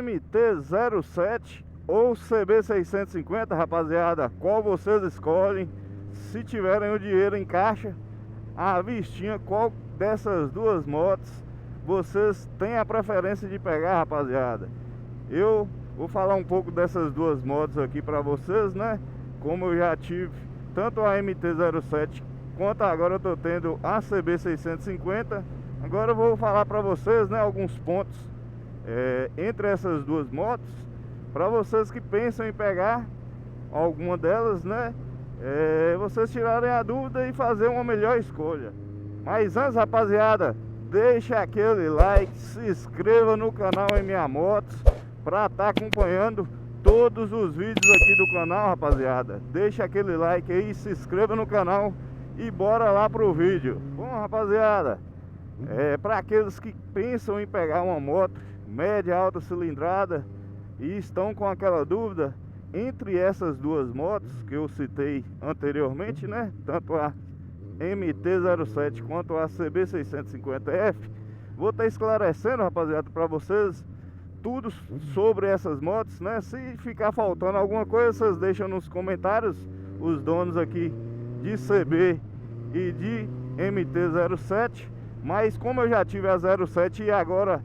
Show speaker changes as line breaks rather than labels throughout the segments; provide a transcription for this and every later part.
MT-07 ou CB650, rapaziada, qual vocês escolhem? Se tiverem o dinheiro em caixa, à vistinha, qual dessas duas motos vocês têm a preferência de pegar, rapaziada? Eu vou falar um pouco dessas duas motos aqui para vocês, né? Como eu já tive tanto a MT-07 quanto agora eu tô tendo a CB650. Agora eu vou falar para vocês, né, alguns pontos entre essas duas motos, para vocês que pensam em pegar alguma delas, né, vocês tirarem a dúvida e fazer uma melhor escolha. Mas antes, rapaziada, deixa aquele like, se inscreva no canal MA Motos para estar acompanhando todos os vídeos aqui do canal, rapaziada. Deixa aquele like aí, se inscreva no canal e bora lá pro vídeo. Bom, rapaziada, para aqueles que pensam em pegar uma moto média, alta cilindrada e estão com aquela dúvida entre essas duas motos que eu citei anteriormente, né, tanto a MT-07 quanto a CB650F, vou estar esclarecendo, rapaziada, para vocês tudo sobre essas motos, né? Se ficar faltando alguma coisa, vocês deixam nos comentários. Os donos aqui de CB e de MT-07, mas como eu já tive a 07 e agora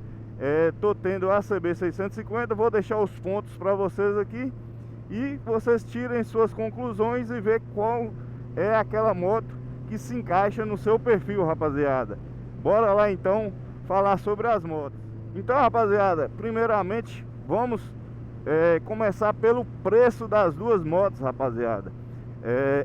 tô tendo a CB650, vou deixar os pontos para vocês aqui e vocês tirem suas conclusões e ver qual é aquela moto que se encaixa no seu perfil, rapaziada. Bora lá então falar sobre as motos. Então, rapaziada, primeiramente vamos começar pelo preço das duas motos, rapaziada.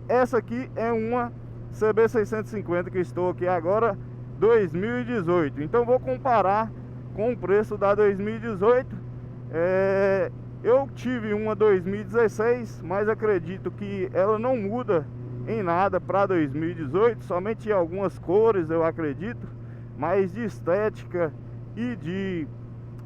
Essa aqui é uma CB650 que estou aqui agora, 2018. Então vou comparar com o preço da 2018. Eu tive uma 2016, mas acredito que ela não muda em nada para 2018, somente em algumas cores, eu acredito, mas de estética e de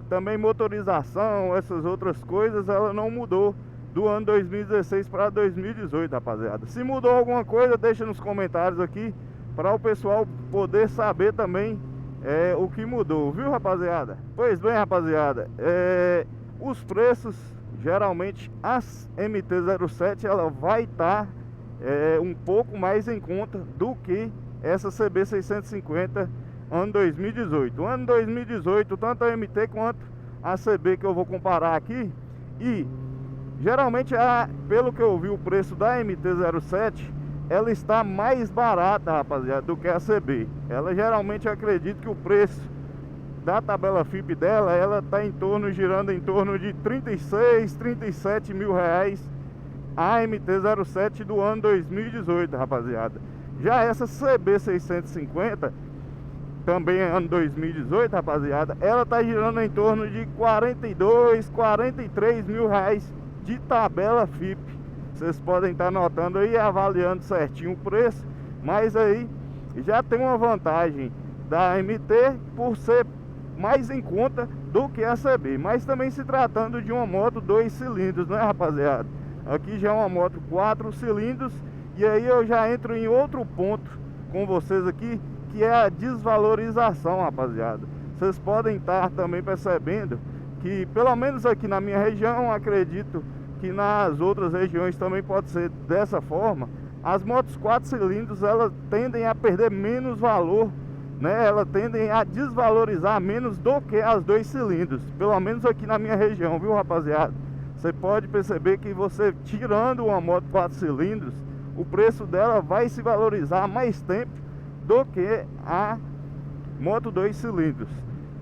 também motorização, essas outras coisas, ela não mudou do ano 2016 para 2018, rapaziada. Se mudou alguma coisa, deixa nos comentários aqui para o pessoal poder saber também o que mudou, viu, rapaziada? Pois bem, rapaziada, os preços, geralmente as MT-07 ela vai estar um pouco mais em conta do que essa CB650 ano 2018. Ano 2018, tanto a MT quanto a CB que eu vou comparar aqui, e geralmente pelo que eu vi, o preço da MT-07 ela está mais barata, rapaziada, do que a CB. Ela geralmente, acredito que o preço da tabela FIP dela, ela está girando em torno de 36, 37 mil reais a MT-07 do ano 2018, rapaziada. Já essa CB650 também ano 2018, rapaziada, ela tá girando em torno de 42, 43 mil reais de tabela FIP. Vocês podem estar notando aí, avaliando certinho o preço, mas aí já tem uma vantagem da MT por ser mais em conta do que a CB, mas também se tratando de uma moto 2 cilindros, né, rapaziada? Aqui já é uma moto 4 cilindros, e aí eu já entro em outro ponto com vocês aqui, que é a desvalorização, rapaziada. Vocês podem estar também percebendo que, pelo menos aqui na minha região, acredito que nas outras regiões também pode ser dessa forma, as motos 4 cilindros, elas tendem a perder menos valor, né? Elas tendem a desvalorizar menos do que as 2 cilindros, pelo menos aqui na minha região, viu, rapaziada? Você pode perceber que você tirando uma moto 4 cilindros, o preço dela vai se valorizar mais tempo do que a moto 2 cilindros.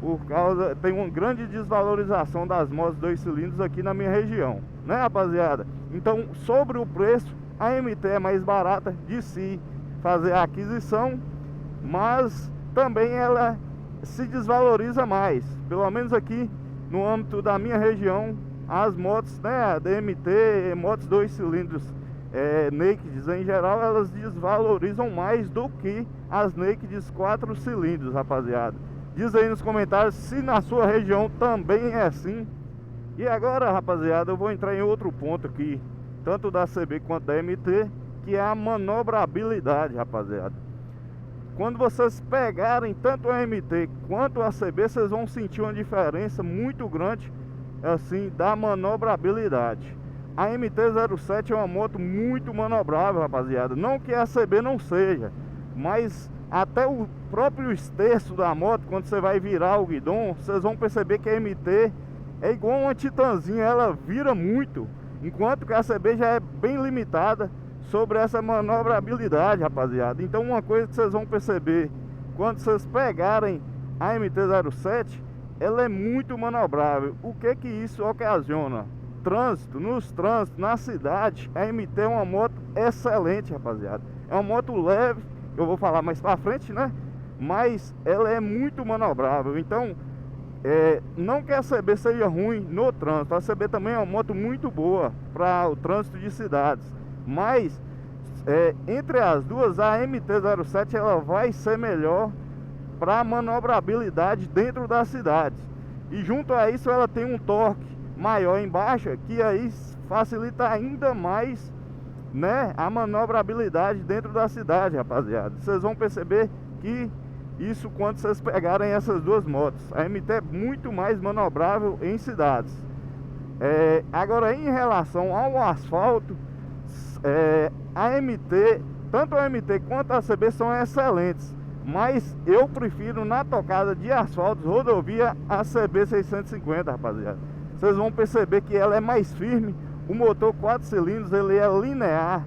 Por causa, tem uma grande desvalorização das motos 2 cilindros aqui na minha região, né, rapaziada? Então, sobre o preço, a MT é mais barata de se fazer a aquisição, mas também ela se desvaloriza mais. Pelo menos aqui no âmbito da minha região, as motos, né, a DMT, motos 2 cilindros nakeds em geral, elas desvalorizam mais do que as nakeds 4 cilindros, rapaziada. Diz aí nos comentários se na sua região também é assim. E agora, rapaziada, eu vou entrar em outro ponto aqui, tanto da CB quanto da MT, que é a manobrabilidade, rapaziada. Quando vocês pegarem tanto a MT quanto a CB, vocês vão sentir uma diferença muito grande assim, da manobrabilidade. A MT-07 é uma moto muito manobrável, rapaziada. Não que a CB não seja, mas até o próprio esterço da moto, quando você vai virar o guidão, vocês vão perceber que a MT é igual uma Titanzinha, ela vira muito, enquanto que a CB já é bem limitada sobre essa manobrabilidade, rapaziada. Então uma coisa que vocês vão perceber quando vocês pegarem a MT-07, ela é muito manobrável. O que isso ocasiona? Trânsito, nos trânsitos, na cidade, a MT é uma moto excelente, rapaziada. É uma moto leve, eu vou falar mais pra frente, né? Mas ela é muito manobrável. Então, não que a CB seja ruim no trânsito. A CB também é uma moto muito boa para o trânsito de cidades. Mas, entre as duas, a MT-07 ela vai ser melhor para manobrabilidade dentro das cidades. E junto a isso ela tem um torque maior embaixo, que aí facilita ainda mais, né, a manobrabilidade dentro da cidade, rapaziada. Vocês vão perceber que isso quando vocês pegarem essas duas motos. A MT é muito mais manobrável em cidades. Agora, em relação ao asfalto, a MT, tanto a MT quanto a CB são excelentes, mas eu prefiro na tocada de asfalto, rodovia, a CB 650, rapaziada. Vocês vão perceber que ela é mais firme. O motor 4 cilindros, ele é linear.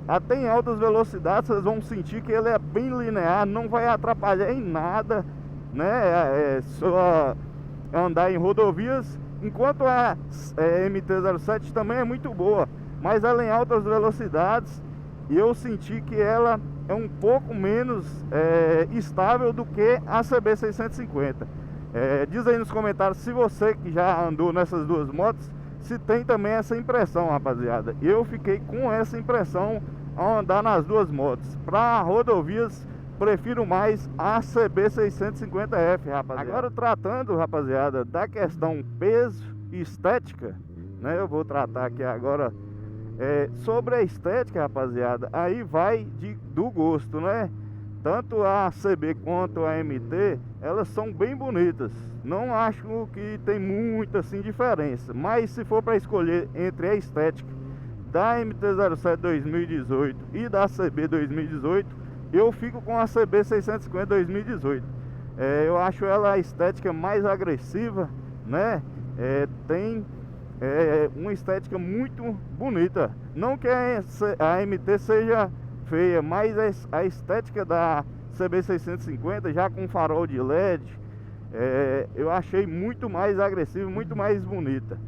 Até em altas velocidades vocês vão sentir que ele é bem linear, não vai atrapalhar em nada, né? Só andar em rodovias. Enquanto a MT-07 também é muito boa, mas ela em altas velocidades, e eu senti que ela é um pouco menos estável do que a CB 650. Diz aí nos comentários se você que já andou nessas duas motos, se tem também essa impressão, rapaziada. Eu fiquei com essa impressão ao andar nas duas motos. Para rodovias, prefiro mais a CB 650F, rapaziada. Agora tratando, rapaziada, da questão peso e estética, né? Eu vou tratar aqui agora sobre a estética, rapaziada. Aí vai do gosto, né? Tanto a CB quanto a MT, elas são bem bonitas. Não acho que tem muita assim diferença. Mas se for para escolher entre a estética da MT-07 2018 e da CB 2018, eu fico com a CB 650 2018. Eu acho ela a estética mais agressiva, né? Tem uma estética muito bonita. Não que a MT seja feia, mas a estética da CB 650 já com farol de LED, eu achei muito mais agressiva, muito mais bonita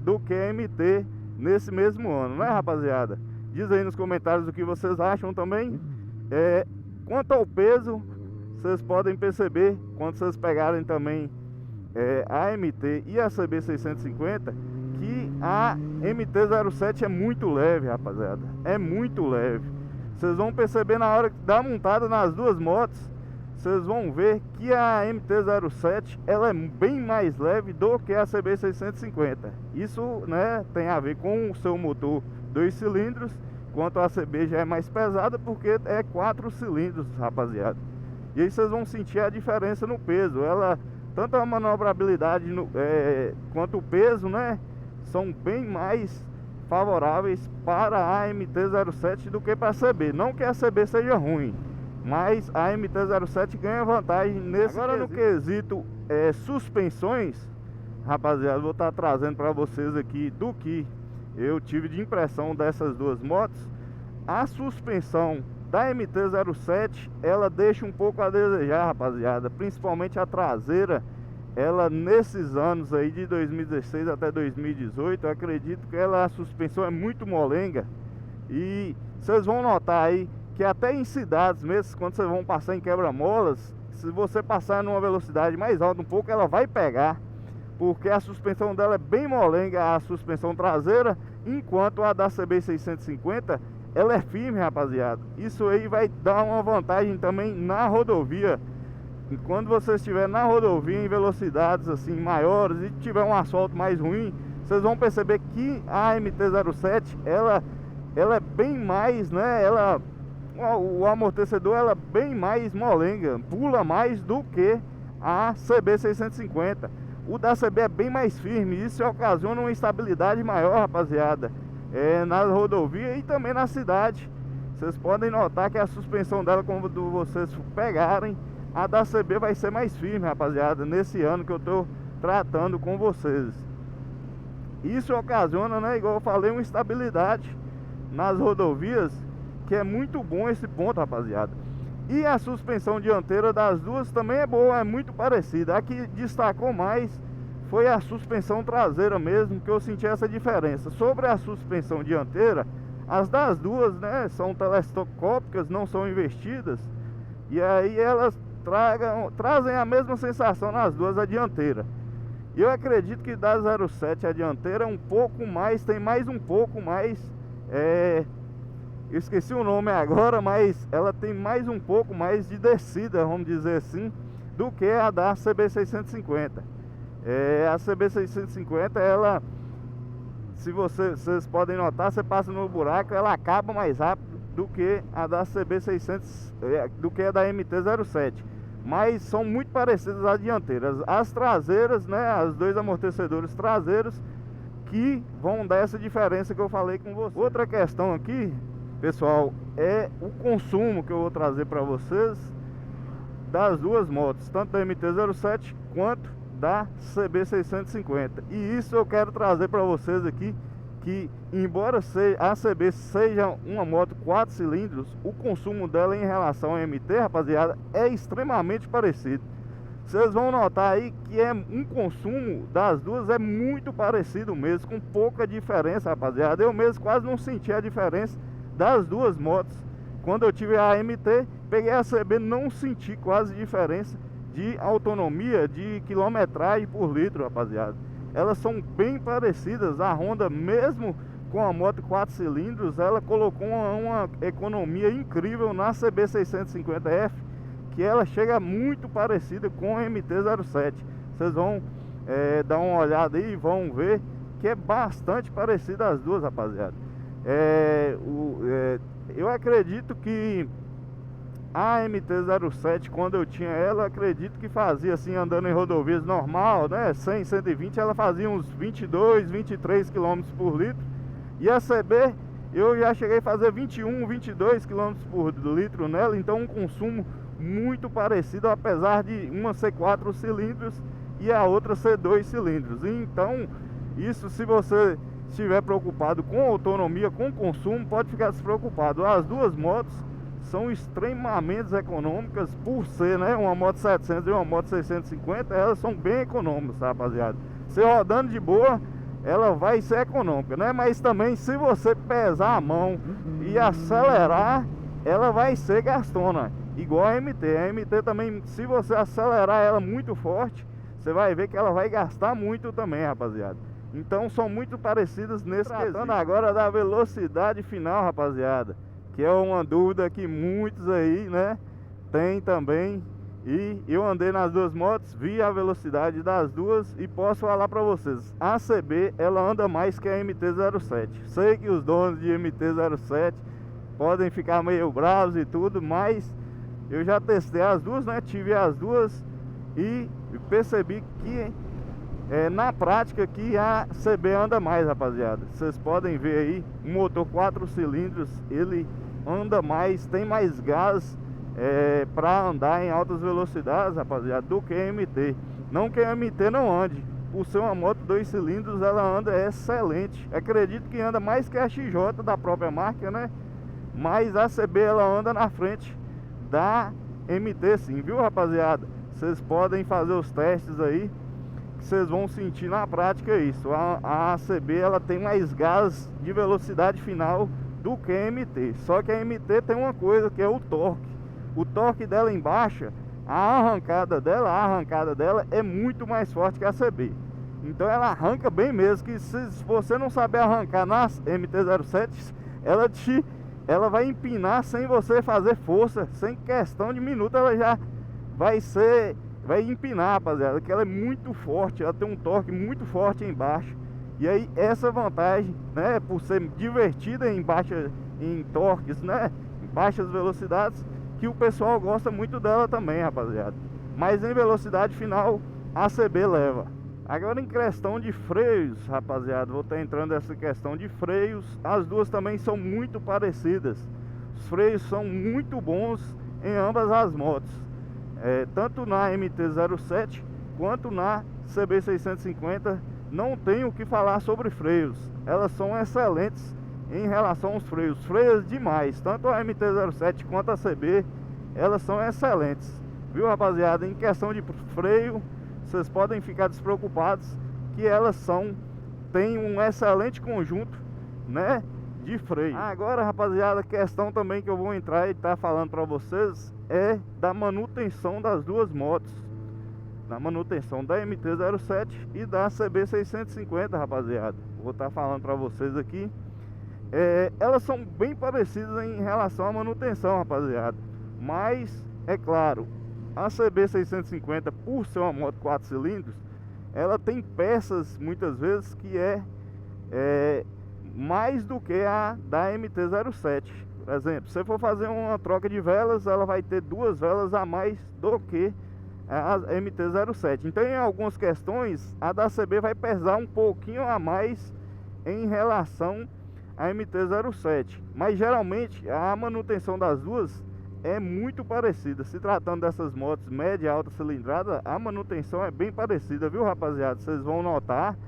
do que a MT nesse mesmo ano, né, rapaziada? Diz aí nos comentários o que vocês acham também. Quanto ao peso, vocês podem perceber quando vocês pegarem também a MT e a CB 650 que a MT-07 é muito leve, rapaziada. É muito leve. Vocês vão perceber na hora da montada nas duas motos, vocês vão ver que a MT-07 ela é bem mais leve do que a CB 650. Isso, né, tem a ver com o seu motor 2 cilindros, enquanto a CB já é mais pesada porque é 4 cilindros, rapaziada. E aí vocês vão sentir a diferença no peso. Ela, tanto a manobrabilidade quanto o peso, né, são bem mais favoráveis para a MT-07 do que para a CB. Não que a CB seja ruim, mas a MT-07 ganha vantagem nesse Agora quesito. No quesito suspensões, rapaziada, vou estar trazendo para vocês aqui do que eu tive de impressão dessas duas motos. A suspensão da MT-07 ela deixa um pouco a desejar, rapaziada, principalmente a traseira. Ela nesses anos aí de 2016 até 2018, eu acredito que a suspensão é muito molenga. E vocês vão notar aí que até em cidades mesmo, quando vocês vão passar em quebra-molas, se você passar numa velocidade mais alta um pouco, ela vai pegar, porque a suspensão dela é bem molenga, a suspensão traseira, enquanto a da CB 650 ela é firme, rapaziada. Isso aí vai dar uma vantagem também na rodovia. E quando você estiver na rodovia em velocidades assim maiores e tiver um asfalto mais ruim, vocês vão perceber que a MT-07 ela é bem mais, né? O amortecedor ela é bem mais molenga, pula mais do que a CB 650. o da CB é bem mais firme. Isso ocasiona uma estabilidade maior, rapaziada, nas rodovias e também na cidade. Vocês podem notar que a suspensão dela, quando vocês pegarem, a da CB vai ser mais firme, rapaziada, nesse ano que eu tô tratando com vocês. Isso ocasiona, né, igual eu falei, uma estabilidade nas rodovias, que é muito bom esse ponto, rapaziada. E a suspensão dianteira das duas também é boa, é muito parecida. A que destacou mais foi a suspensão traseira mesmo, que eu senti essa diferença. Sobre a suspensão dianteira, as das duas, né, são telescópicas, não são investidas, e aí elas trazem a mesma sensação nas duas, a dianteira. Eu acredito que da 07 a dianteira um pouco mais, tem mais um pouco mais, eu esqueci o nome agora, mas ela tem mais um pouco mais de descida, vamos dizer assim, do que a da CB650. A CB650, ela, se vocês podem notar, você passa no buraco, ela acaba mais rápido do que a da CB600, do que a da MT-07. Mas são muito parecidas as dianteiras. As traseiras, né, os dois amortecedores traseiros, que vão dar essa diferença que eu falei com você. Outra questão aqui, pessoal, é o consumo que eu vou trazer para vocês das duas motos, tanto da MT-07 quanto da CB650. E isso eu quero trazer para vocês aqui, que embora a CB seja uma moto 4 cilindros, o consumo dela em relação à MT, rapaziada, é extremamente parecido. Vocês vão notar aí que um consumo das duas é muito parecido mesmo, com pouca diferença, rapaziada. Eu mesmo quase não senti a diferença das duas motos. Quando eu tive a MT, peguei a CB, não senti quase diferença de autonomia, de quilometragem por litro, rapaziada. Elas são bem parecidas. A Honda, mesmo com a moto 4 cilindros, ela colocou uma economia incrível na CB650F, que ela chega muito parecida com a MT-07. Vocês vão dar uma olhada aí e vão ver que é bastante parecida as duas, rapaziada. Eu acredito que a MT-07, quando eu tinha ela, acredito que fazia assim, andando em rodovias normal, né, 100, 120, ela fazia uns 22, 23 km por litro. E a CB, eu já cheguei a fazer 21, 22 km por litro nela. Então um consumo muito parecido, apesar de uma ser 4 cilindros e a outra ser 2 cilindros. Então, isso, se você estiver preocupado com autonomia, com consumo, pode ficar despreocupado. As duas motos são extremamente econômicas, por ser, né, uma moto 700 e uma moto 650, elas são bem econômicas, rapaziada. Você rodando de boa, ela vai ser econômica, né? Mas também, se você pesar a mão e acelerar, ela vai ser gastona, igual a MT. A MT também, se você acelerar ela muito forte, você vai ver que ela vai gastar muito também, rapaziada. Então são muito parecidas nesse quesito. Tratando agora da velocidade final, rapaziada, que é uma dúvida que muitos aí, né, tem também. E eu andei nas duas motos, vi a velocidade das duas e posso falar para vocês, a CB, ela anda mais que a MT-07. Sei que os donos de MT-07 podem ficar meio bravos e tudo, mas eu já testei as duas, né, tive as duas e percebi que na prática que a CB anda mais, rapaziada. Vocês podem ver aí, um motor 4 cilindros, ele anda mais, tem mais gás para andar em altas velocidades, rapaziada, do que a MT. Não que a MT não ande, por ser uma moto 2 cilindros, ela anda excelente. Acredito que anda mais que a XJ da própria marca, né? Mas a CB, ela anda na frente da MT sim, viu, rapaziada? Vocês podem fazer os testes aí, que vocês vão sentir na prática isso. A CB, ela tem mais gás de velocidade final do que a MT. Só que a MT tem uma coisa, que é o torque. O torque dela em baixa, a arrancada dela é muito mais forte que a CB. Então ela arranca bem mesmo, que se você não saber arrancar na MT-07, ela vai empinar sem você fazer força, sem questão de minuto, ela já vai empinar, rapaziada, que ela é muito forte, ela tem um torque muito forte embaixo. E aí essa vantagem, né, por ser divertida em torques, né, em baixas velocidades, que o pessoal gosta muito dela também, rapaziada. Mas em velocidade final, a CB leva. Agora em questão de freios, rapaziada, vou estar entrando nessa questão de freios. As duas também são muito parecidas. Os freios são muito bons em ambas as motos, tanto na MT-07 quanto na CB650. Não tenho o que falar sobre freios, elas são excelentes em relação aos freios. Freios demais, tanto a MT-07 quanto a CB, elas são excelentes, viu, rapaziada? Em questão de freio, vocês podem ficar despreocupados que elas têm um excelente conjunto, né, de freio. Agora, rapaziada, a questão também que eu vou entrar e estar falando para vocês é da manutenção das duas motos, da manutenção da MT-07 e da CB650, rapaziada. Vou estar falando para vocês aqui. Elas são bem parecidas em relação à manutenção, rapaziada, mas é claro, a CB650, por ser uma moto 4 cilindros, ela tem peças muitas vezes que mais do que a da MT-07. Por exemplo, se for fazer uma troca de velas, ela vai ter 2 velas a mais do que a MT-07. Então, em algumas questões, a da CB vai pesar um pouquinho a mais em relação à MT-07. Mas geralmente a manutenção das duas é muito parecida. Se tratando dessas motos média e alta cilindrada, a manutenção é bem parecida, viu, rapaziada? Vocês vão notar,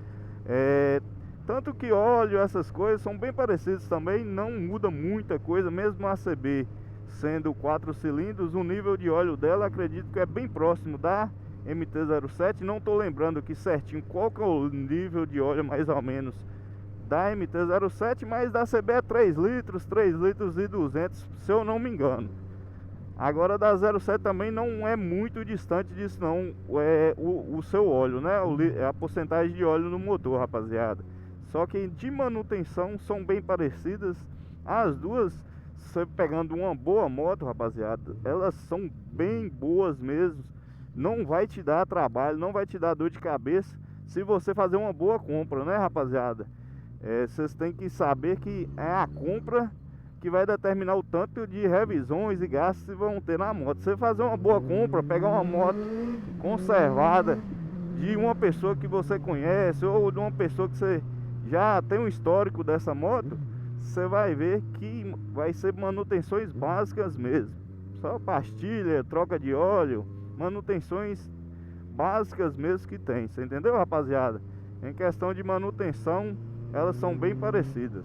tanto que óleo, essas coisas são bem parecidas também, não muda muita coisa. Mesmo a CB sendo 4 cilindros, o nível de óleo dela acredito que é bem próximo da MT-07. Não estou lembrando aqui certinho qual que é o nível de óleo mais ou menos da MT-07, mas da CB é 3 litros e 200, se eu não me engano. Agora da 07 também não é muito distante disso não, o seu óleo, né, a porcentagem de óleo no motor, rapaziada. Só que de manutenção são bem parecidas as duas. Você pegando uma boa moto, rapaziada, elas são bem boas mesmo. Não vai te dar trabalho, não vai te dar dor de cabeça se você fazer uma boa compra, né, rapaziada? Vocês têm que saber que é a compra que vai determinar o tanto de revisões e gastos que vão ter na moto. Você fazer uma boa compra, pegar uma moto conservada de uma pessoa que você conhece ou de uma pessoa que você já tem um histórico dessa moto, você vai ver que vai ser manutenções básicas mesmo. Só pastilha, troca de óleo, manutenções básicas mesmo que tem. Você entendeu, rapaziada? Em questão de manutenção, elas são bem parecidas.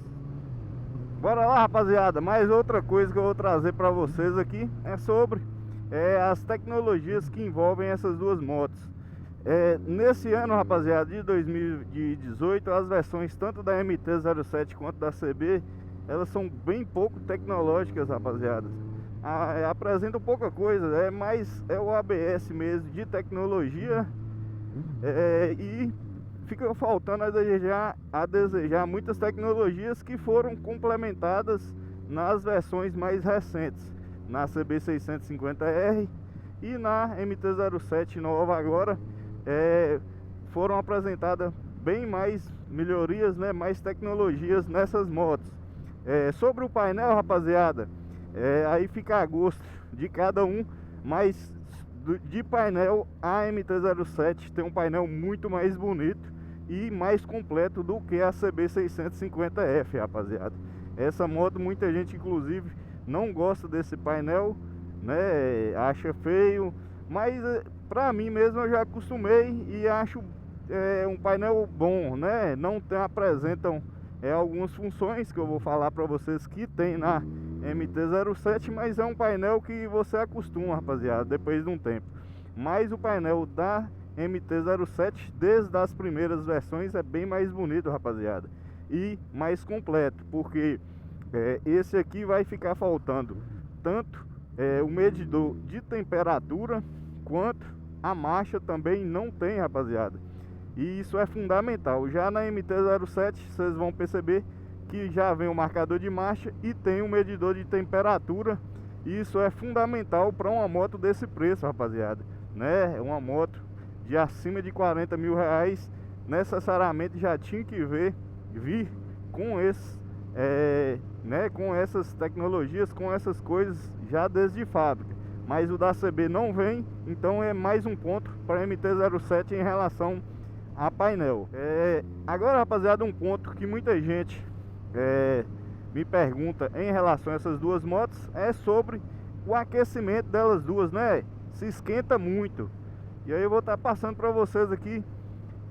Bora lá, rapaziada, mais outra coisa que eu vou trazer para vocês aqui é sobre as tecnologias que envolvem essas duas motos. Nesse ano, rapaziada, de 2018, as versões tanto da MT-07 quanto da CB, elas são bem pouco tecnológicas, rapaziada. Apresentam pouca coisa, é o ABS mesmo de tecnologia, e fica faltando a desejar muitas tecnologias que foram complementadas nas versões mais recentes, na CB650R e na MT-07 nova agora. Foram apresentadas bem mais melhorias, né, mais tecnologias nessas motos. Sobre o painel, rapaziada, aí fica a gosto de cada um, mas de painel, a MT-07 tem um painel muito mais bonito e mais completo do que a CB650F, rapaziada. Essa moto muita gente inclusive não gosta desse painel, né, acha feio, mas pra mim mesmo eu já acostumei e acho um painel bom, né? Não apresentam algumas funções que eu vou falar pra vocês que tem na MT-07, mas é um painel que você acostuma, rapaziada, depois de um tempo. Mas o painel da MT-07, desde as primeiras versões, é bem mais bonito, rapaziada, e mais completo, porque esse aqui vai ficar faltando tanto o medidor de temperatura quanto a marcha também não tem, rapaziada, e isso é fundamental. Já na MT-07 vocês vão perceber que já vem o marcador de marcha e tem um medidor de temperatura. Isso é fundamental para uma moto desse preço, rapaziada, né? Uma moto de acima de 40 mil reais necessariamente já tinha que vir com com essas tecnologias, com essas coisas já desde fábrica. Mas o da CB não vem, então é mais um ponto para a MT-07 em relação a painel. Agora, rapaziada, um ponto que muita gente me pergunta em relação a essas duas motos é sobre o aquecimento delas duas, né? Se esquenta muito. E aí eu vou estar passando para vocês aqui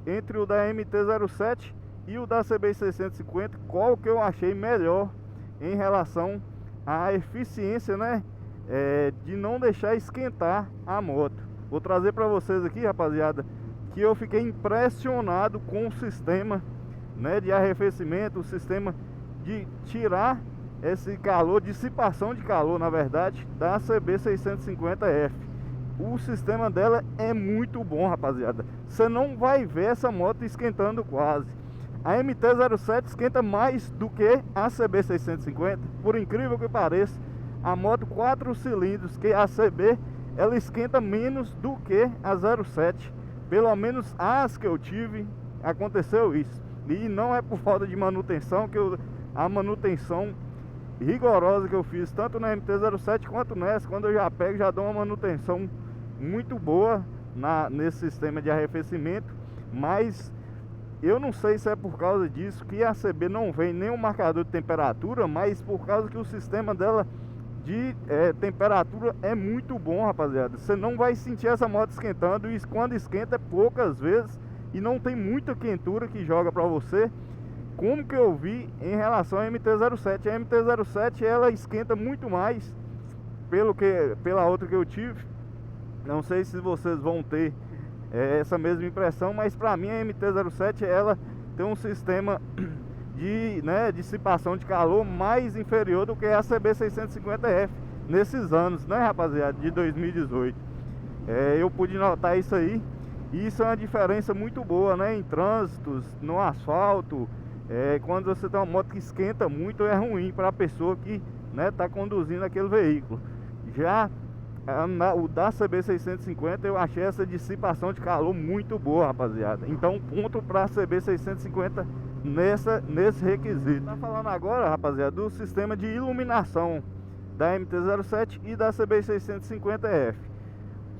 entre o da MT-07 e o da CB650, qual que eu achei melhor em relação à eficiência, né? De não deixar esquentar a moto. Vou trazer para vocês aqui, rapaziada, que eu fiquei impressionado com o sistema, né, de arrefecimento, o sistema de tirar esse calor, dissipação de calor, na verdade, da CB650F. O sistema dela é muito bom, rapaziada. Você não vai ver essa moto esquentando quase. A MT-07 esquenta mais do que a CB650, por incrível que pareça. A moto 4 cilindros, que é a CB, ela esquenta menos do que a 07. Pelo menos as que eu tive, aconteceu isso. E não é por falta de manutenção, que a manutenção rigorosa que eu fiz tanto na MT-07 quanto nessa, quando eu já pego, já dou uma manutenção muito boa nesse sistema de arrefecimento. Mas eu não sei se é por causa disso que a CB não vem nem um marcador de temperatura, mas por causa que o sistema dela de temperatura é muito bom, rapaziada. Você não vai sentir essa moto esquentando, e quando esquenta é poucas vezes e não tem muita quentura que joga pra você, como que eu vi em relação à MT-07. A MT-07 ela esquenta muito mais pela outra que eu tive. Não sei se vocês vão ter essa mesma impressão, mas pra mim a MT-07 ela tem um sistema de dissipação de calor mais inferior do que a CB650F nesses anos, né, rapaziada, de 2018. Eu pude notar isso aí, e isso é uma diferença muito boa, né, em trânsitos, no asfalto. Quando você tem uma moto que esquenta muito, é ruim para a pessoa que tá conduzindo aquele veículo. Já o da CB650 eu achei essa dissipação de calor muito boa, rapaziada. Então ponto para a CB650 nesse requisito. Tá falando agora, rapaziada, do sistema de iluminação da MT-07 e da CB650F.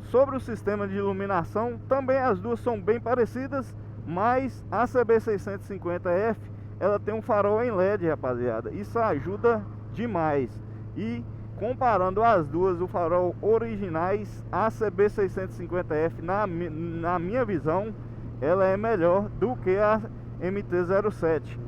Sobre o sistema de iluminação, também as duas são bem parecidas, mas a CB650F ela tem um farol em LED, rapaziada. Isso ajuda demais. E comparando as duas, o farol originais, a CB650F, na minha visão, ela é melhor do que a MT-07.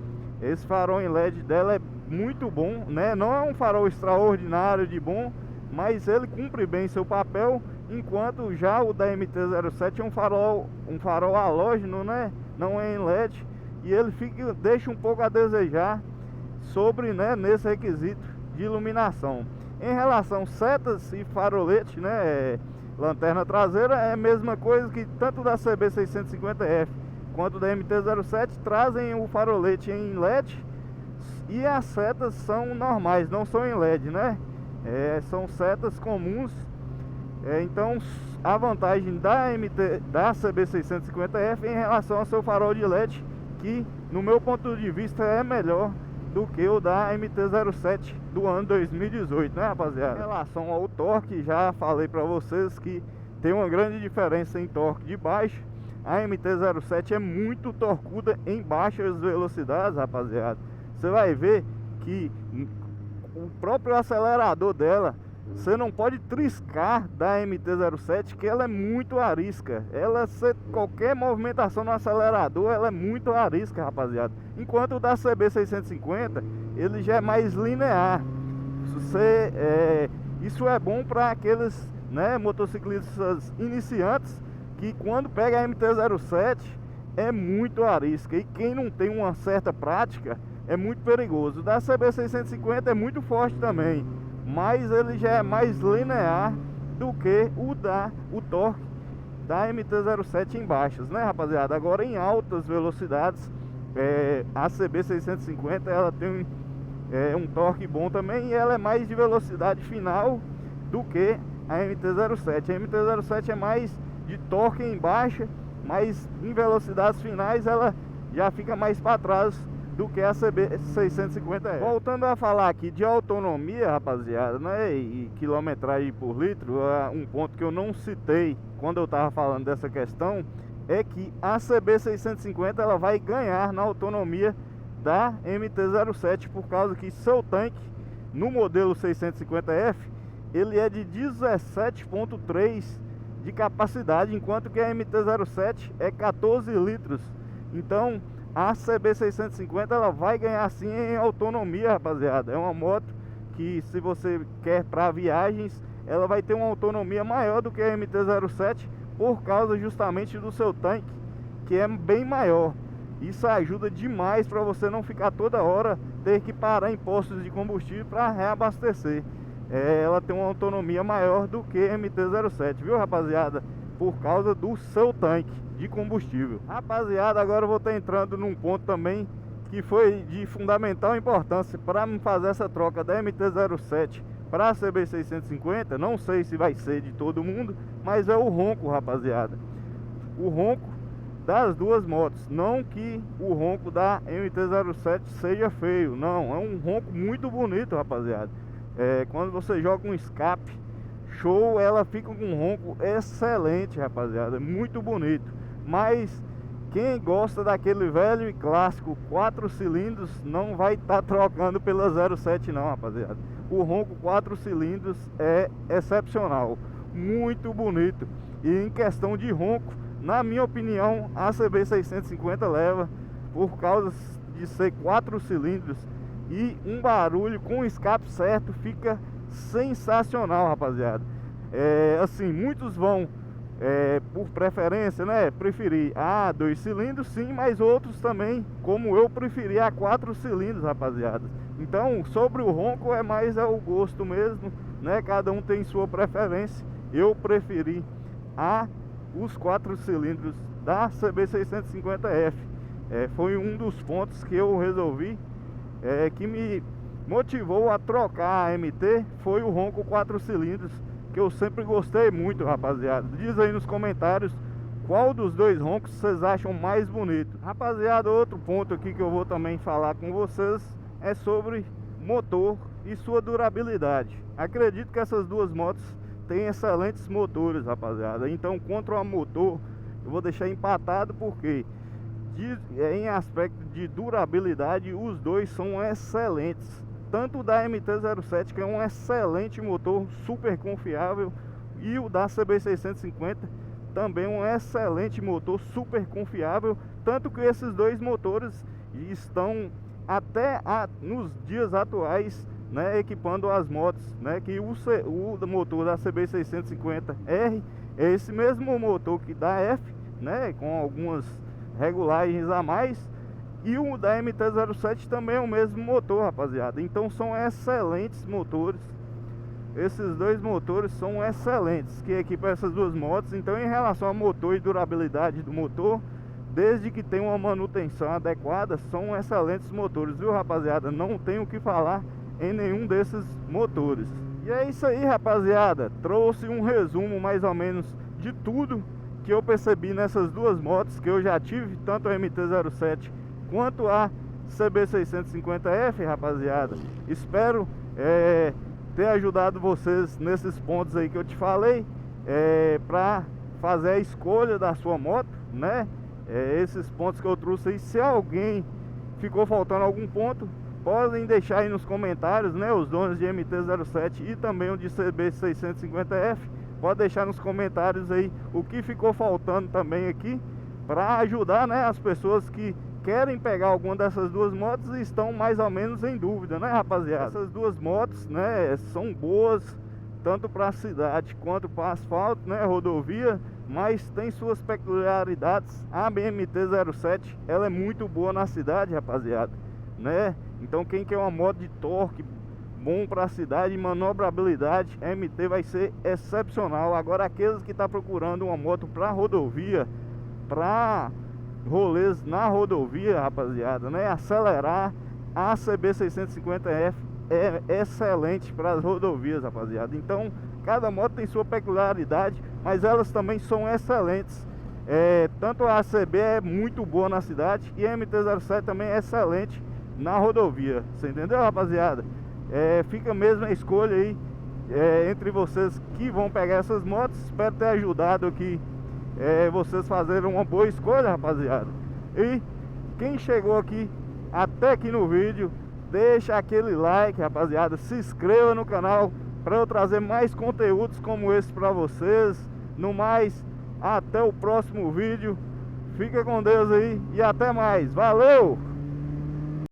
Esse farol em LED dela é muito bom, né? Não é um farol extraordinário de bom, mas ele cumpre bem seu papel, enquanto já o da MT-07 é um farol halógeno, né? Não é em LED, e ele deixa um pouco a desejar sobre, nesse requisito de iluminação. Em relação a setas e farolete, né, lanterna traseira, é a mesma coisa que tanto da CB650F quanto da MT-07 trazem o farolete em LED, e as setas são normais, não são em LED, né? São setas comuns. Então a vantagem da CB650F em relação ao seu farol de LED, que no meu ponto de vista é melhor do que o da MT-07 do ano 2018, né, rapaziada? Em relação ao torque, já falei pra vocês que tem uma grande diferença em torque de baixo. A MT-07 é muito torcuda em baixas velocidades, rapaziada. Você vai ver que o próprio acelerador dela, você não pode triscar da MT-07, que ela é muito arisca. Qualquer movimentação no acelerador, ela é muito arisca, rapaziada. Enquanto o da CB650, ele já é mais linear. Isso é bom para aqueles, motociclistas iniciantes, que quando pega a MT-07 é muito arisca. E quem não tem uma certa prática, é muito perigoso. O da CB650 é muito forte também, mas ele já é mais linear do que o torque da MT-07 em baixas, né, rapaziada? Agora em altas velocidades, a CB650 ela tem um torque bom também, e ela é mais de velocidade final do que a MT-07. A MT-07 é mais de torque em baixa, mas em velocidades finais ela já fica mais para trás do que a CB650. Voltando a falar aqui de autonomia, rapaziada, né, e quilometragem por litro, um ponto que eu não citei quando eu tava falando dessa questão é que a CB650 ela vai ganhar na autonomia da MT-07, por causa que seu tanque no modelo 650F ele é de 17,3 de capacidade, enquanto que a MT-07 é 14 litros. Então a CB650 ela vai ganhar sim em autonomia, rapaziada. É uma moto que, se você quer para viagens, ela vai ter uma autonomia maior do que a MT-07, por causa justamente do seu tanque, que é bem maior. Isso ajuda demais para você não ficar toda hora ter que parar em postos de combustível para reabastecer. Ela tem uma autonomia maior do que a MT-07, viu, rapaziada? Por causa do seu tanque de combustível. Rapaziada, agora eu vou estar entrando num ponto também que foi de fundamental importância para me fazer essa troca da MT-07 para a CB650. Não sei se vai ser de todo mundo, mas é o ronco, rapaziada. O ronco das duas motos. Não que o ronco da MT-07 seja feio, não. É um ronco muito bonito, rapaziada. Quando você joga um escape show, ela fica com um ronco excelente, rapaziada. Muito bonito. Mas quem gosta daquele velho e clássico 4 cilindros não vai estar trocando pela 07 não, rapaziada. O ronco 4 cilindros é excepcional, muito bonito. E em questão de ronco, na minha opinião, a CB650 leva, por causa de ser 4 cilindros e um barulho com o escape certo, fica sensacional, rapaziada. Assim, muitos vão por preferência, né, preferir a 2 cilindros, sim, mas outros também, como eu, preferi a 4 cilindros, rapaziada. Então, sobre o ronco é o gosto mesmo, né? Cada um tem sua preferência. Eu preferi os 4 cilindros da CB650F. Foi um dos pontos que eu resolvi, que me motivou a trocar a MT, foi o ronco 4 cilindros, que eu sempre gostei muito, rapaziada. Diz aí nos comentários qual dos dois roncos vocês acham mais bonito. Rapaziada, outro ponto aqui que eu vou também falar com vocês é sobre motor e sua durabilidade. Acredito que essas duas motos têm excelentes motores, rapaziada. Então, quanto ao motor, eu vou deixar empatado, porque em aspecto de durabilidade os dois são excelentes. Tanto o da MT-07, que é um excelente motor, super confiável, e o da CB650 também um excelente motor, super confiável. Tanto que esses dois motores estão até nos dias atuais, né, equipando as motos, né, que o motor da CB650R é esse mesmo motor que da F, né, com algumas regulagens a mais. E o da MT-07 também é o mesmo motor, rapaziada. Então são excelentes motores. Esses dois motores são excelentes, que equipam essas duas motos. Então, em relação a motor e durabilidade do motor, desde que tenha uma manutenção adequada, são excelentes motores, viu, rapaziada? Não tenho o que falar em nenhum desses motores. E é isso aí, rapaziada. Trouxe um resumo mais ou menos de tudo que eu percebi nessas duas motos que eu já tive, tanto a MT-07 quanto a CB650F, rapaziada. Espero ter ajudado vocês nesses pontos aí que eu te falei, para fazer a escolha da sua moto, né? Esses pontos que eu trouxe aí. Se alguém ficou faltando algum ponto, podem deixar aí nos comentários, né? Os donos de MT-07 e também o de CB650F, pode deixar nos comentários aí o que ficou faltando também aqui, para ajudar, né, as pessoas que querem pegar alguma dessas duas motos e estão mais ou menos em dúvida, né, rapaziada? Essas duas motos, né, são boas tanto para a cidade quanto para asfalto, né, rodovia, mas tem suas peculiaridades. A MT-07, ela é muito boa na cidade, rapaziada, né? Então, quem quer uma moto de torque bom para a cidade e manobrabilidade, a MT vai ser excepcional. Agora, aqueles que estão procurando uma moto para rodovia, para rolês na rodovia, rapaziada, né, acelerar, a CB650F é excelente para as rodovias, rapaziada. Então, cada moto tem sua peculiaridade, mas elas também são excelentes. Tanto a CB é muito boa na cidade e a MT-07 também é excelente na rodovia. Você entendeu, rapaziada? Fica mesmo a escolha aí entre vocês que vão pegar essas motos. Espero ter ajudado aqui vocês fazerem uma boa escolha, rapaziada. E quem chegou aqui até aqui no vídeo, deixa aquele like, rapaziada, se inscreva no canal para eu trazer mais conteúdos como esse para vocês. No mais, até o próximo vídeo. Fica com Deus aí e até mais. Valeu!